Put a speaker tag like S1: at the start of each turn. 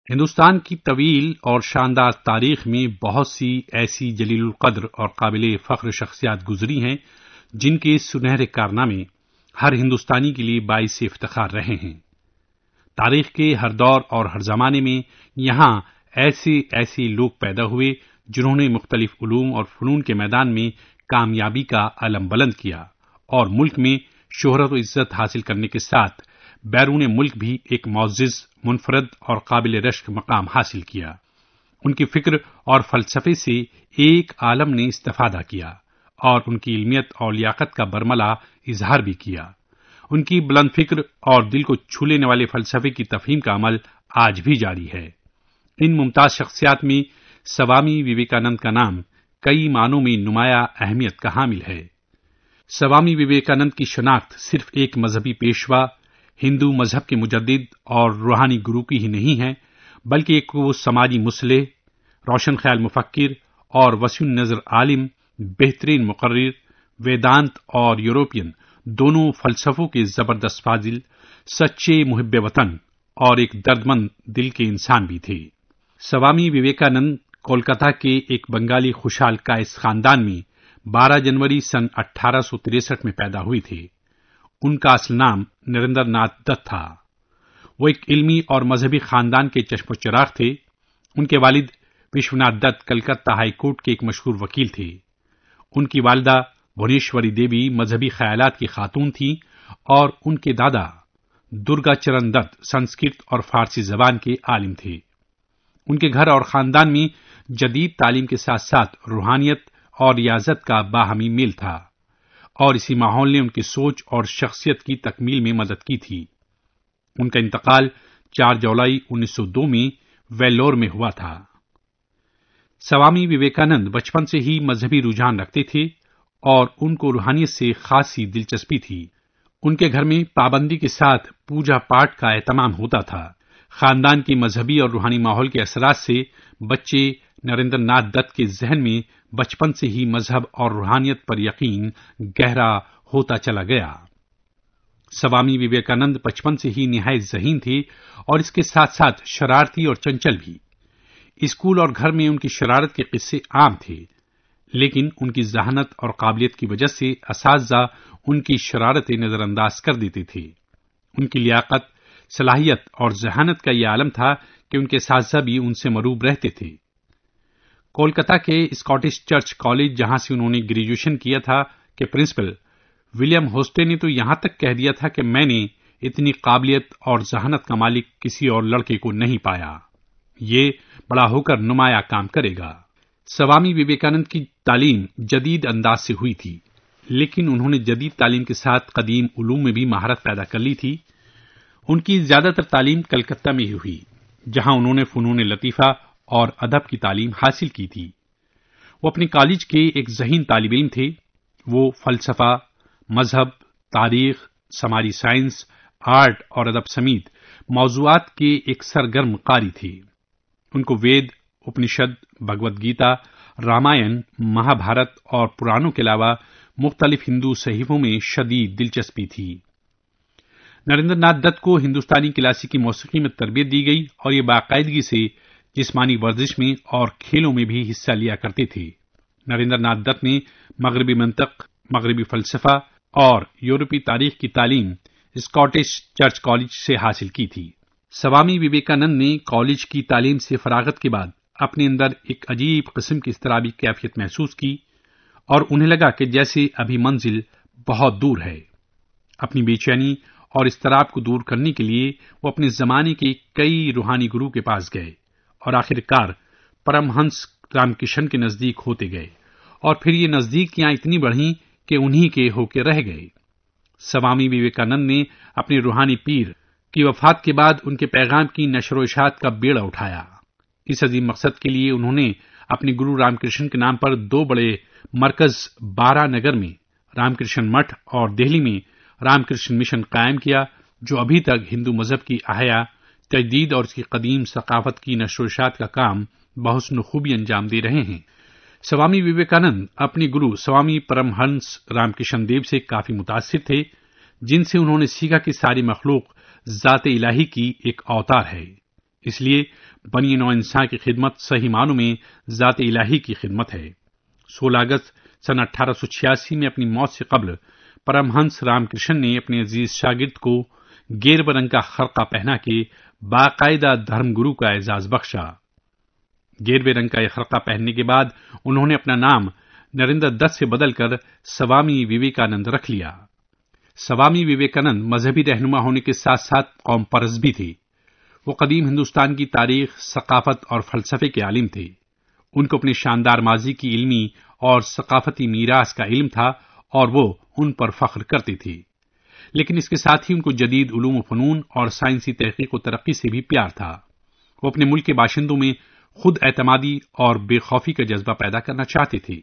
S1: ہندوستان کی طویل اور شاندار تاریخ میں بہت سی ایسی جلیل القدر اور قابل فخر شخصیات گزری ہیں، جن کے سنہرے کارنامے ہر ہندوستانی کے لیے باعث افتخار رہے ہیں۔ تاریخ کے ہر دور اور ہر زمانے میں یہاں ایسے لوگ پیدا ہوئے جنہوں نے مختلف علوم اور فنون کے میدان میں کامیابی کا علم بلند کیا اور ملک میں شہرت و عزت حاصل کرنے کے ساتھ بیرون ملک بھی ایک معزز، منفرد اور قابل رشک مقام حاصل کیا۔ ان کی فکر اور فلسفے سے ایک عالم نے استفادہ کیا اور ان کی علمیت اور لیاقت کا برملا اظہار بھی کیا۔ ان کی بلند فکر اور دل کو چھو لینے والے فلسفے کی تفہیم کا عمل آج بھی جاری ہے۔ ان ممتاز شخصیات میں سوامی وویکانند کا نام کئی معنوں میں نمایاں اہمیت کا حامل ہے۔ سوامی وویکانند کی شناخت صرف ایک مذہبی پیشوا، ہندو مذہب کے مجدد اور روحانی گرو کی ہی نہیں ہے، بلکہ ایک وہ سماجی مصلح، روشن خیال مفکر اور وسیع النظر عالم، بہترین مقرر، ویدانت اور یورپین دونوں فلسفوں کے زبردست فاضل، سچے محب وطن اور ایک دردمند دل کے انسان بھی تھے۔ سوامی وویکانند کولکاتہ کے ایک بنگالی خوشحال کائس خاندان میں 12 جنوری سن 1863 میں پیدا ہوئے تھے۔ ان کا اصل نام نریندر ناتھ دت تھا۔ وہ ایک علمی اور مذہبی خاندان کے چشم و چراغ تھے۔ ان کے والد وشوناتھ دت کلکتہ ہائی کورٹ کے ایک مشہور وکیل تھے۔ ان کی والدہ بھونیشوری دیوی مذہبی خیالات کی خاتون تھیں اور ان کے دادا درگا چرن دت سنسکرت اور فارسی زبان کے عالم تھے۔ ان کے گھر اور خاندان میں جدید تعلیم کے ساتھ ساتھ روحانیت اور ریاضت کا باہمی میل تھا، اور اسی ماحول نے ان کی سوچ اور شخصیت کی تکمیل میں مدد کی تھی۔ ان کا انتقال 4 جولائی 1902 میں ویلور میں ہوا تھا۔ سوامی وویکانند بچپن سے ہی مذہبی رجحان رکھتے تھے اور ان کو روحانیت سے خاصی دلچسپی تھی۔ ان کے گھر میں پابندی کے ساتھ پوجا پاٹ کا اہتمام ہوتا تھا۔ خاندان کے مذہبی اور روحانی ماحول کے اثرات سے بچے نریندر ناتھ دت کے ذہن میں بچپن سے ہی مذہب اور روحانیت پر یقین گہرا ہوتا چلا گیا۔ سوامی وویکانند بچپن سے ہی نہایت ذہین تھے اور اس کے ساتھ ساتھ شرارتی اور چنچل بھی۔ اسکول اور گھر میں ان کی شرارت کے قصے عام تھے، لیکن ان کی ذہانت اور قابلیت کی وجہ سے اساتذہ ان کی شرارتیں نظر انداز کر دیتے تھے۔ ان کی لیاقت، صلاحیت اور ذہانت کا یہ عالم تھا کہ ان کے اساتذہ بھی ان سے مروب رہتے تھے۔ کولکاتہ کے اسکاٹش چرچ کالج، جہاں سے انہوں نے گریجویشن کیا تھا، کے پرنسپل ولیم ہوسٹے نے تو یہاں تک کہہ دیا تھا کہ میں نے اتنی قابلیت اور ذہانت کا مالک کسی اور لڑکے کو نہیں پایا، یہ بڑا ہو کر نمایاں کام کرے گا۔ سوامی وویکانند کی تعلیم جدید انداز سے ہوئی تھی، لیکن انہوں نے جدید تعلیم کے ساتھ قدیم علوم میں بھی مہارت پیدا کر لی تھی۔ ان کی زیادہ تر تعلیم کلکتہ میں ہی ہوئی، جہاں انہوں نے فنون لطیفہ اور ادب کی تعلیم حاصل کی تھی۔ وہ اپنے کالج کے ایک ذہین طالب علم تھے۔ وہ فلسفہ، مذہب، تاریخ، سماجی سائنس، آرٹ اور ادب سمیت موضوعات کے ایک سرگرم قاری تھے۔ ان کو وید، اپنشد، بھگوت گیتا، رامائن، مہا بھارت اور پرانوں کے علاوہ مختلف ہندو صحیفوں میں شدید دلچسپی تھی۔ نریندر ناتھ دت کو ہندوستانی کلاسیکی موسیقی میں تربیت دی گئی اور یہ باقاعدگی سے جسمانی ورزش میں اور کھیلوں میں بھی حصہ لیا کرتے تھے۔ نریندر ناتھ دت نے مغربی منطق، مغربی فلسفہ اور یورپی تاریخ کی تعلیم اسکاٹش چرچ کالج سے حاصل کی تھی۔ سوامی وویکانند نے کالج کی تعلیم سے فراغت کے بعد اپنے اندر ایک عجیب قسم کی اضطرابی کیفیت محسوس کی اور انہیں لگا کہ جیسے ابھی منزل بہت دور ہے۔ اپنی بے چینی اور اضطراب کو دور کرنے کے لیے وہ اپنے زمانے کے کئی روحانی گرو کے پاس گئے اور آخر کار پرم ہنس رام کرشن کے نزدیک ہوتے گئے، اور پھر یہ نزدیکیاں اتنی بڑھیں کہ انہی کے ہو کے رہ گئے۔ سوامی وویکانند نے اپنے روحانی پیر کی وفات کے بعد ان کے پیغام کی نشر و اشاعت کا بیڑا اٹھایا۔ اس عظیم مقصد کے لیے انہوں نے اپنے گرو رام کرشن کے نام پر 2 بڑے مرکز بارہ نگر میں رام کرشن مٹھ اور دہلی میں رام کرشن مشن قائم کیا، جو ابھی تک ہندو مذہب کی احیا، تجدید اور اس کی قدیم ثقافت کی نشر و اشاعت کا کام بحسن خوبی انجام دے رہے ہیں۔ سوامی وویکانند اپنے گرو سوامی پرم ہنس رام کرشن دیو سے کافی متاثر تھے، جن سے انہوں نے سیکھا کہ ساری مخلوق ذات الہی کی ایک اوتار ہے۔ اس لیے بنی نوع انسان کی خدمت صحیح معنوں میں ذات الہی کی خدمت ہے۔ 16 اگست سن 1886 میں اپنی موت سے قبل پرمہنس رام کرشن نے اپنے عزیز شاگرد کو گیروے رنگ کا خرقہ پہنا کے باقاعدہ دھرم گرو کا اعزاز بخشا۔ گیروے رنگ کا یہ خرقہ پہننے کے بعد انہوں نے اپنا نام نریندر دت سے بدل کر سوامی وویکانند رکھ لیا۔ سوامی وویکانند مذہبی رہنما ہونے کے ساتھ ساتھ قوم پرست بھی تھے۔ وہ قدیم ہندوستان کی تاریخ، ثقافت اور فلسفے کے عالم تھے۔ ان کو اپنے شاندار ماضی کی علمی اور ثقافتی میراث کا علم تھا اور وہ ان پر فخر کرتے تھے، لیکن اس کے ساتھ ہی ان کو جدید علوم و فنون اور سائنسی تحقیق و ترقی سے بھی پیار تھا۔ وہ اپنے ملک کے باشندوں میں خود اعتمادی اور بے خوفی کا جذبہ پیدا کرنا چاہتے تھے۔